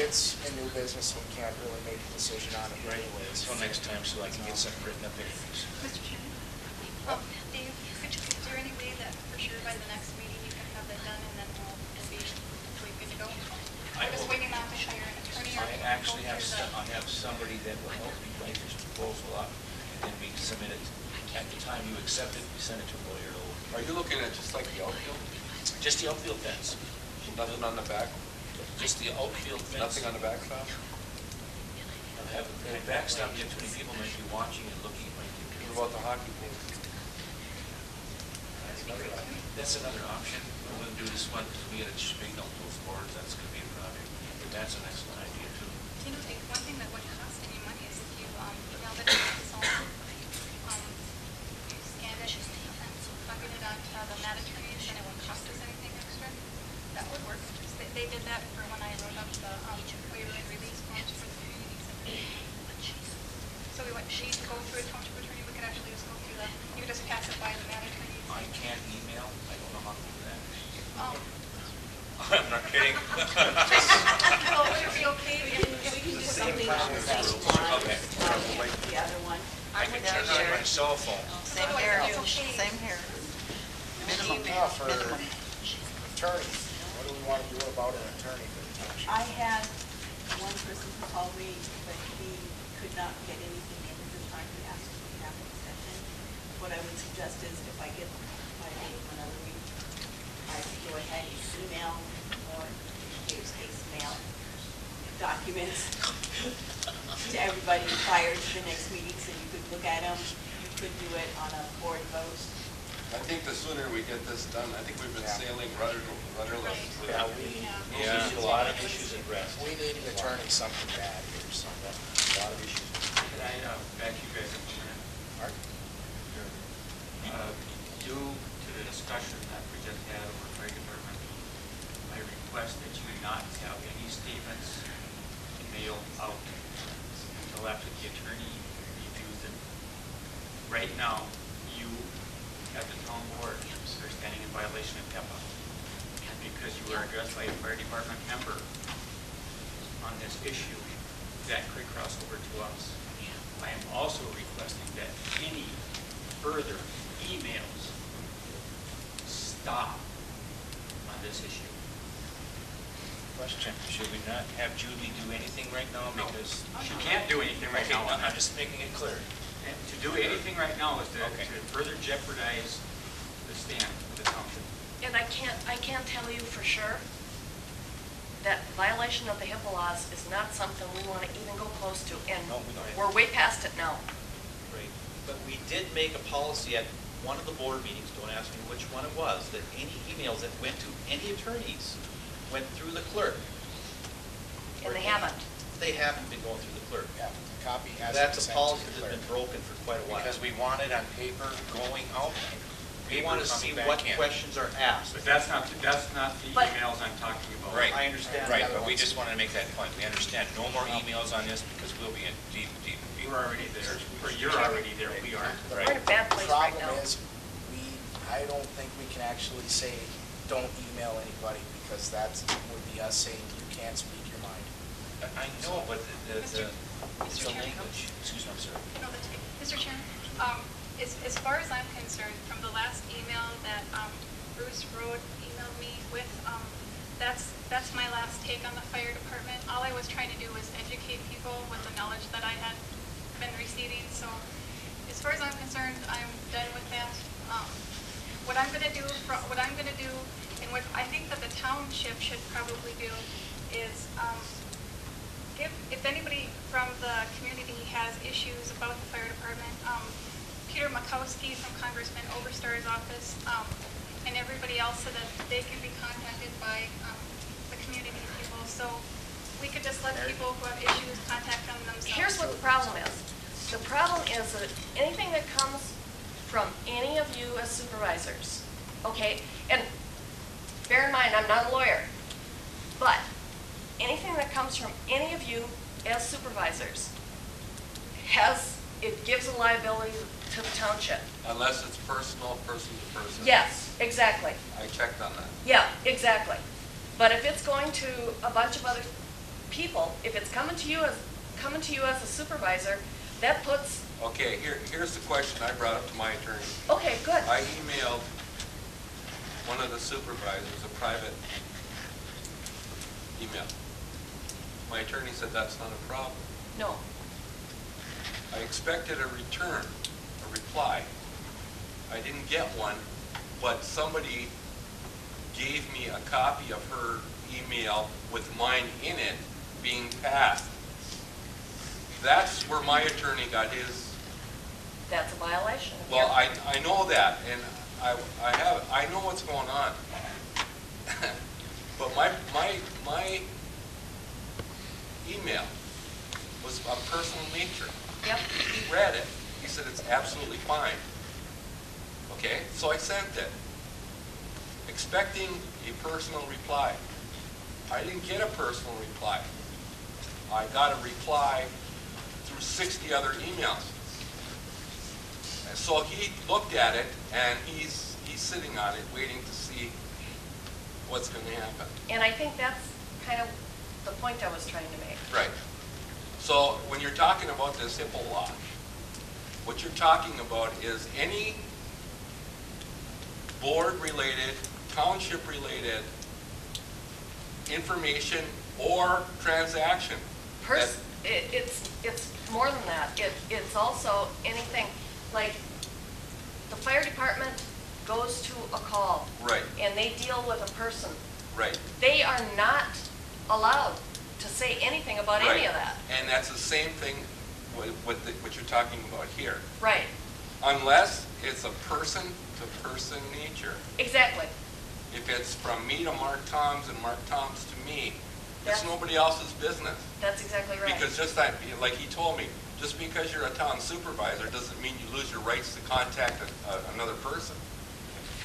it's a new business, we can't really make a decision on it right away. Until next time, so I can get something written up anyways. Mr. Chairman? Dave, is there any way that for sure by the next meeting you can have that done and then we'll be good to go? I'm just waiting on to hire an attorney. I actually have somebody that will help me write this proposal up, and then we submit it. At the time you accept it, we send it to a lawyer. Are you looking at just like the outfield? Just the outfield fence. Nothing on the back? Just the outfield fence. Nothing on the backstop? I'll have a backstop, yet too many people might be watching and looking at my computer. What about the hockey pool? That's another option. We're going to do this one because we got to straighten out those boards. That's going to be a project. But that's an excellent idea too. You know, Dave, one thing that wouldn't cost any money is if you emailed it to us all, scanned it and copied it onto the mat attorneys, and it wouldn't cost us anything extra. That would work. They did that for when I wrote up the waiver and release forms for the community center. So we want she to go through a township attorney. We could actually just go through that. You could just pass it by the mat attorneys. I can't email. I don't know how to do that. Oh. I'm not kidding. Well, would it be okay if We can do something on the same line, Okay. the other one. I can check it on my cell phone. Same here, same here. Minimum, For minimum. attorney, what do we want to do about an attorney for the township? I had one person who called me, but he could not get anything in at the time. He asked if we have an extension. What I would suggest is if I get my name another week, I could go ahead and email or Dave's case mail documents to everybody prior to the next meeting so you could look at them. You could do it on a board vote. I think the sooner we get this done, I think we've been sailing rudderless. Yeah, Yeah, a lot of issues at rest. we need an attorney something bad here, so a lot of issues. Can I back you guys up a minute? Art? Due to the discussion that we just had over fire department, I request that you not have any statements mailed out until after the attorney reviews it. Right now, you, as the town board, are standing in violation of HEPA because you were addressed by a fire department member on this issue that could cross over to us. I am also requesting that any further emails stop on this issue. Question, should we not have Julie do anything right now? No. Because She can't do anything right now. I'm just making it clear. And to do anything right now is to Okay. further jeopardize the stand of the township. And I can't tell you for sure that violation of the HIPAA laws is not something we want to even go close to, and No, we don't. we're way past it now. Right, but we did make a policy at one of the board meetings, don't ask me which one it was, that any emails that went to any attorneys went through the clerk. And they haven't. They haven't been going through the clerk. Yeah, the copy has to be That's a sent policy to the that's been clerk. broken for quite a while. Because we want it on paper going out. We paper want to coming see back what in. questions are asked. But that's not the But- emails I'm talking about. Right. I understand. Right, but we just wanted to make that point. We understand no more emails on this because we'll be in deep, deep. We're already there, or you're already there, we aren't. We're in a bad place right now. The problem is, I don't think we can actually say, don't email anybody, because that would be us saying you can't speak your mind. I know, but the Mr. Chairman. language, excuse me, I'm sorry. No, that's okay. Mr. Chairman, as far as I'm concerned, from the last email that Bruce Road emailed me with, that's my last take on the fire department. All I was trying to do was educate people with the knowledge that I had been receiving. So as far as I'm concerned, I'm done with that. What I'm going to do, and what I think that the township should probably do is if anybody from the community has issues about the fire department, Peter Makowski from Congressman Oberstar's office, and everybody else, so that they can be contacted by the community people. So we could just let people who have issues contact them themselves. Here's what the problem is. The problem is that anything that comes from any of you as supervisors, okay, and bear in mind, I'm not a lawyer, but anything that comes from any of you as supervisors it gives a liability to the township. Unless it's personal, person to person. Yes, exactly. I checked on that. Yeah, exactly. But if it's going to a bunch of other people, if it's coming to you as a supervisor, that puts, Okay, here's the question I brought up to my attorney. okay, good. I emailed one of the supervisors a private email. My attorney said that's not a problem. No. I expected a return, a reply. I didn't get one, but somebody gave me a copy of her email with mine in it being passed. That's where my attorney got his. That's a violation. Well, I know that, and I know what's going on. But my email was of personal nature. Yep. He read it. He said it's absolutely fine. Okay, so I sent it, expecting a personal reply. I didn't get a personal reply. I got a reply through 60 other emails. And so he looked at it, and he's sitting on it, waiting to see what's going to happen. And I think that's kind of the point I was trying to make. Right. So when you're talking about this HIPAA law, what you're talking about is any board-related, township-related information or transaction. It's more than that. It's also anything, like the fire department goes to a call. Right. And they deal with a person. Right. They are not allowed to say anything about Right. any of that. And that's the same thing with what you're talking about here. Right. Unless it's a person-to-person nature. Exactly. If it's from me to Mark Toms and Mark Toms to me, That's- it's nobody else's business. That's exactly right. Because just that, like he told me, just because you're a town supervisor doesn't mean you lose your rights to contact another person.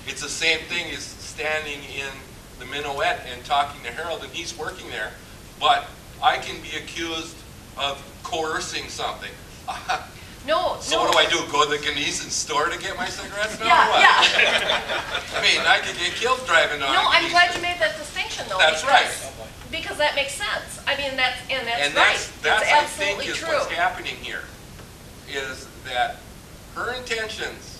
It's the same thing as standing in the minuet and talking to Harold, and he's working there, but I can be accused of coercing something. No, So no. what do I do? Go to the Ganesan store to get my cigarettes now? Yeah, or what? yeah. I mean, I could get killed driving on No, I'm Ganesan. glad you made that distinction, though. That's right. Because that makes sense. I mean, that's And right. that's It's I think absolutely is true. what's happening here, is that her intentions,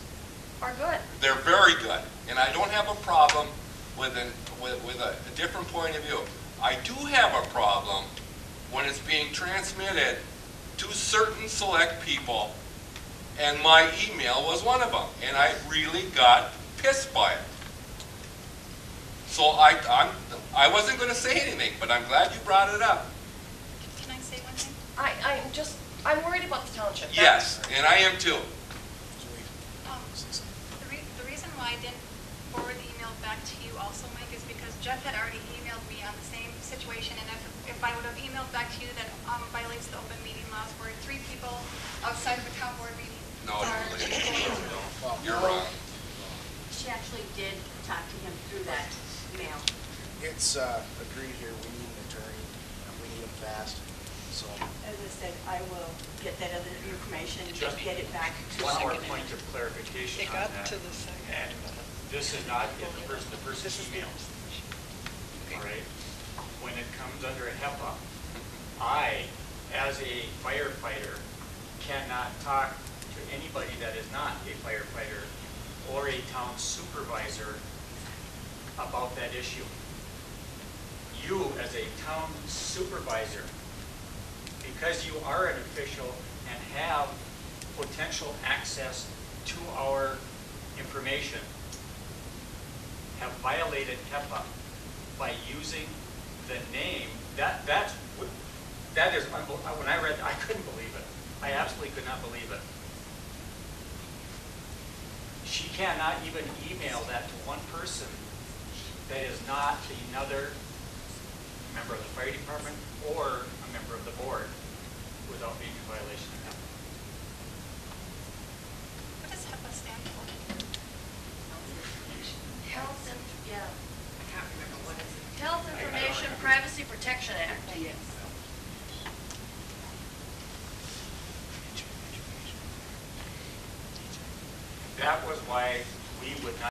Are good. they're very good, and I don't have a problem with a different point of view. I do have a problem when it's being transmitted to certain select people, and my email was one of them, and I really got pissed by it. So I wasn't going to say anything, but I'm glad you brought it up. Can I say one thing? I'm worried about the township. Yes, and I am too. The reason why I didn't forward the email back to you also, Mike, is because Jeff had already emailed me on the same situation, and if I would have emailed back to you that violates the open meeting laws where 3 people outside of a town board meeting No, are you're wrong. She actually did talk to him through that mail. It's agreed here, we need an attorney, and we need him fast, so. As I said, I will get that other information and Just get it back to One more her. point of clarification It on got that. to the second. And this is not in the person-to-person emails. All right? When it comes under a HEPA, I, as a firefighter, cannot talk to anybody that is not a firefighter or a town supervisor about that issue. You, as a town supervisor, because you are an official and have potential access to our information, have violated HEPA by using the name. That is unbelievable. When I read that, I couldn't believe it. I absolutely could not believe it. She cannot even email that to one person that is not another member of the fire department or a member of the board without being in violation of HEPA. What does HEPA stand for? Health, yeah. I can't remember what is it. Health Information Privacy Protection Act. Yes. That was why we would not